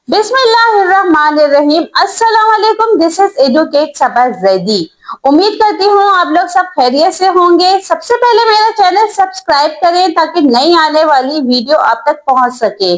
बिस्मिल्लाहिर्रहमानिर्रहीम। अस्सलाम वालेकुम। दिस इज एडुकेट सबा जैदी। उम्मीद करती हूँ आप लोग सब खैरियत से होंगे। सबसे पहले मेरा चैनल सब्सक्राइब करें ताकि नई आने वाली वीडियो आप तक पहुंच सके।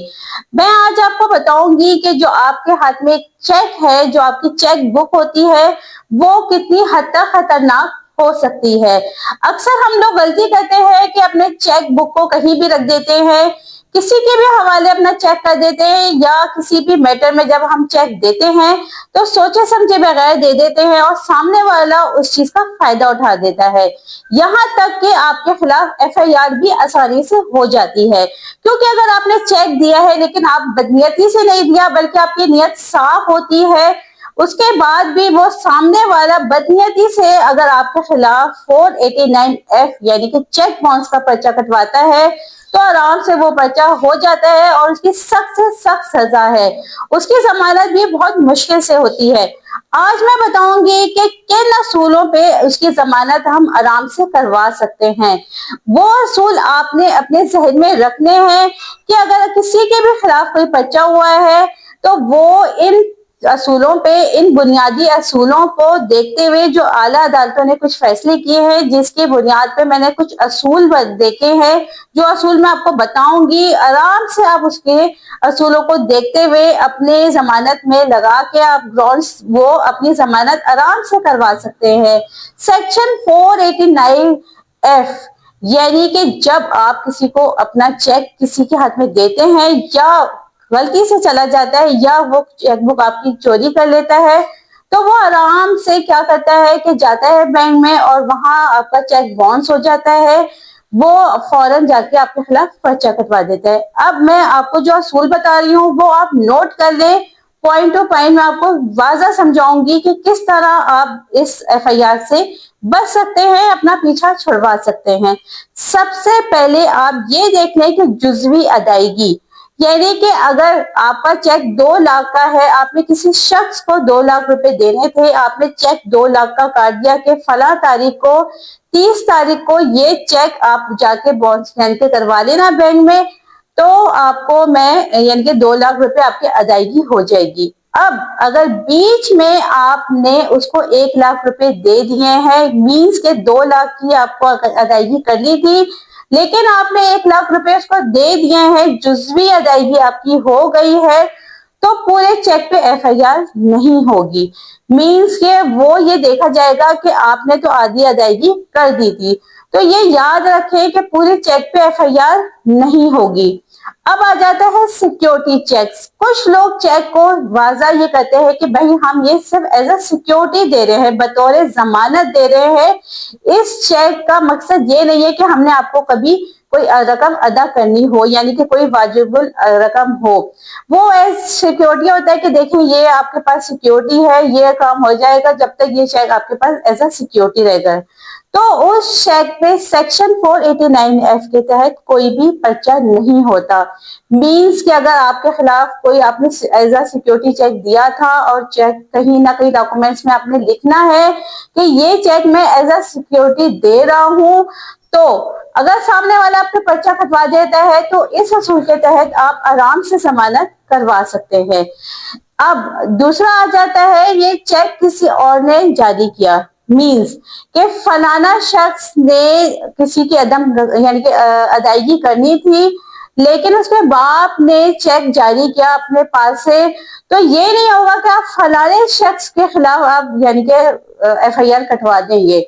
मैं आज आपको बताऊंगी कि जो आपके हाथ में एक चेक है, जो आपकी चेक बुक होती है, वो कितनी हद तक खतरनाक हो सकती है। अक्सर हम लोग गलती करते हैं कि अपने चेक बुक को कहीं भी रख देते हैं, किसी के भी हवाले अपना चेक कर देते हैं, या किसी भी मैटर में जब हम चेक देते हैं तो सोचे समझे बगैर दे देते हैं और सामने वाला उस चीज का फायदा उठा देता है। यहाँ तक कि आपके खिलाफ एफआईआर भी आसानी से हो जाती है, क्योंकि अगर आपने चेक दिया है लेकिन आप बदनीयती से नहीं दिया बल्कि आपकी नीयत साफ होती है, उसके बाद भी वो सामने वाला बदनीयती से अगर आपके खिलाफ 489F यानी कि चेक बाउंस का पर्चा कटवाता है तो आराम से वो पर्चा हो जाता है और उसकी सख्त से सख्त सजा है। उसकी जमानत भी बहुत मुश्किल से होती है। आज मैं बताऊंगी कि किन असूलों पे उसकी जमानत हम आराम से करवा सकते हैं। वो असूल आपने अपने जहन में रखने हैं कि अगर किसी के भी खिलाफ कोई पर्चा हुआ है तो वो इन असूलों पे, इन बुनियादी असूलों को देखते हुए जो आला अदालतों ने कुछ फैसले किए हैं, जिसकी बुनियाद पे मैंने कुछ असूल देखे हैं, जो असूल मैं आपको बताऊंगी, आराम से आप उसके असूलों को देखते हुए अपने जमानत में लगा के आप ग्राउंड्स वो अपनी जमानत आराम से करवा सकते हैं। सेक्शन 489F यानी कि जब आप किसी को अपना चेक किसी के हाथ में देते हैं या गलती से चला जाता है या वो चेकबुक आपकी चोरी कर लेता है, तो वो आराम से क्या करता है कि जाता है बैंक में और वहां आपका चेक बाउंस हो जाता है। वो फौरन जाके आपके खिलाफ पर्चा कटवा देता है। अब मैं आपको जो असूल बता रही हूँ वो आप नोट कर लें। पॉइंट टू पॉइंट मैं आपको वाज़ा समझाऊंगी कि किस तरह आप इस एफआईआर से बच सकते हैं, अपना पीछा छुड़वा सकते हैं। सबसे पहले आप ये देख लें कि जुज़वी अदायगी, यानी कि अगर आपका चेक 2 लाख का है, आपने किसी शख्स को 2 लाख रुपए देने थे, आपने चेक 2 लाख का काट दिया कि फला तारीख को 30 तारीख को ये चेक आप जाके बाउंस यानी के करवा लेना बैंक में, तो आपको मैं यानी कि 2 लाख रुपए आपकी अदायगी हो जाएगी। अब अगर बीच में आपने उसको 1 लाख रुपए दे दिए हैं, मीन्स के 2 लाख की आपको अदायगी करनी थी लेकिन आपने 1 लाख रुपए उसको दे दिए हैं, जुज़वी अदायगी आपकी हो गई है, तो पूरे चेक पे एफआईआर नहीं होगी। मीन्स के वो ये देखा जाएगा कि आपने तो आधी अदायगी कर दी थी। तो ये याद रखें कि पूरे चेक पे एफआईआर नहीं होगी। अब आ जाता है सिक्योरिटी चेक्स। कुछ लोग चेक को वाजा ये कहते हैं कि भाई हम ये सिर्फ एज अ सिक्योरिटी दे रहे हैं, बतौर जमानत दे रहे हैं। इस चेक का मकसद ये नहीं है कि हमने आपको कभी कोई रकम अदा करनी हो, यानी कि कोई वाजिबुल रकम हो। वो एज सिक्योरिटी होता है कि देखिए ये आपके पास सिक्योरिटी है, ये काम हो जाएगा जब तक ये चेक आपके पास एज अ सिक्योरिटी रहेगा। तो उस चेक पे सेक्शन 489F के तहत कोई भी पर्चा नहीं होता। मीन्स कि अगर आपके खिलाफ कोई आपने एज अ सिक्योरिटी चेक दिया था और चेक कहीं ना कहीं डॉक्यूमेंट्स में आपने लिखना है कि ये चेक मैं एज अ सिक्योरिटी दे रहा हूं, तो अगर सामने वाला आपको पर्चा कटवा देता है तो इस असूल के तहत आप आराम से जमानत करवा सकते हैं। अब दूसरा आ जाता है, ये चेक किसी और ने जारी किया, मीन्स कि फलाना शख्स ने किसी की अदम यानी कि अदायगी करनी थी लेकिन उसके बाप ने चेक जारी किया अपने पास से, तो ये नहीं होगा कि आप फलाने शख्स के खिलाफ आप यानी कि एफआईआर कटवा देंगे,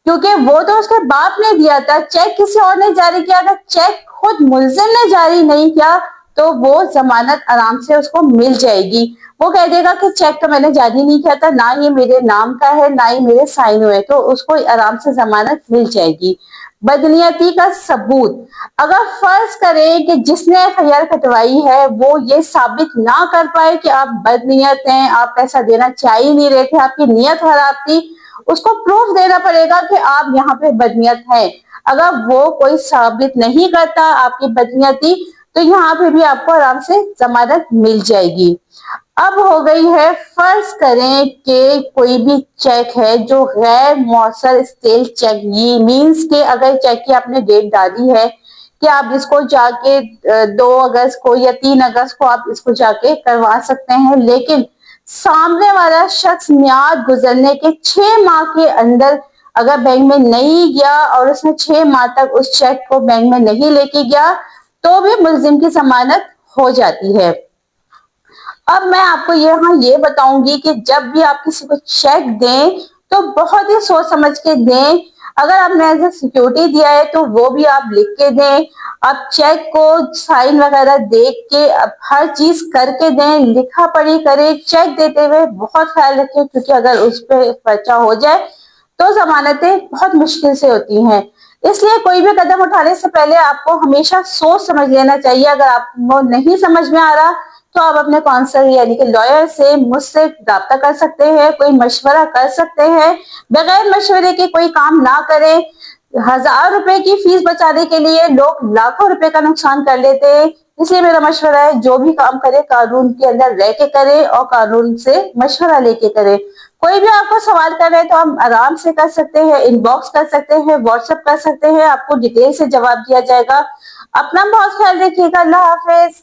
क्योंकि वो तो उसके बाप ने दिया था, चेक किसी और ने जारी किया। अगर चेक खुद मुलजिम ने जारी नहीं किया तो वो जमानत आराम से उसको मिल जाएगी। वो कह देगा कि चेक तो मैंने जारी नहीं किया था, ना ये मेरे नाम का है ना ही मेरे साइन हुए, तो उसको आराम से जमानत मिल जाएगी। बदनीयती का सबूत, अगर फर्ज करें कि जिसने एफआईआर कटवाई है वो ये साबित ना कर पाए कि आप बदनीयत हैं, आप पैसा देना चाह ही नहीं रहे थे, आपकी नीयत खराब थी, उसको प्रूफ देना पड़ेगा कि आप यहाँ पे बदनीयत हैं। अगर वो कोई साबित नहीं करता आपकी बदनीयती, तो यहाँ पे भी आपको आराम से जमानत मिल जाएगी। अब हो गई है, फर्ज करें कि कोई भी चेक है जो गैर मौसर स्टेल चेक, ये मीन्स के अगर चेक की आपने डेट डाली है कि आप इसको जाके 2 अगस्त को या 3 अगस्त को आप इसको जाके करवा सकते हैं, लेकिन सामने वाला शख्स मियाद गुजरने के 6 माह के अंदर अगर बैंक में नहीं गया और उसने 6 माह तक उस चेक को बैंक में नहीं लेके गया तो भी मुल्जिम की जमानत हो जाती है। अब मैं आपको यहाँ ये बताऊंगी कि जब भी आप किसी को चेक दें तो बहुत ही सोच समझ के दें। अगर आपने एज ए सिक्योरिटी दिया है तो वो भी आप लिख के दें। आप चेक को साइन वगैरह देख के अब हर चीज करके दें, लिखा पढ़ी करें। चेक देते हुए बहुत ख्याल रखें, क्योंकि अगर उस पर पर्चा हो जाए तो जमानतें बहुत मुश्किल से होती हैं। इसलिए कोई भी कदम उठाने से पहले आपको हमेशा सोच समझ लेना चाहिए। अगर आपको नहीं समझ में आ रहा तो आप अपने काउंसलर यानी कि लॉयर से मुझसे राब्ता कर सकते हैं, कोई मशवरा कर सकते हैं। बगैर मशवरे के कोई काम ना करें। 1000 रुपए की फीस बचाने के लिए लोग लाखों रुपए का नुकसान कर लेते हैं। इसलिए मेरा मशवरा है, जो भी काम करे कानून के अंदर रह के करे और कानून से मशवरा लेके करे। कोई भी आपको सवाल कर रहे हैं तो हम आराम से कर सकते हैं, इनबॉक्स कर सकते हैं, व्हाट्सएप कर सकते हैं, आपको डिटेल से जवाब दिया जाएगा। अपना बहुत ख्याल रखिएगा। अल्लाह हाफिज।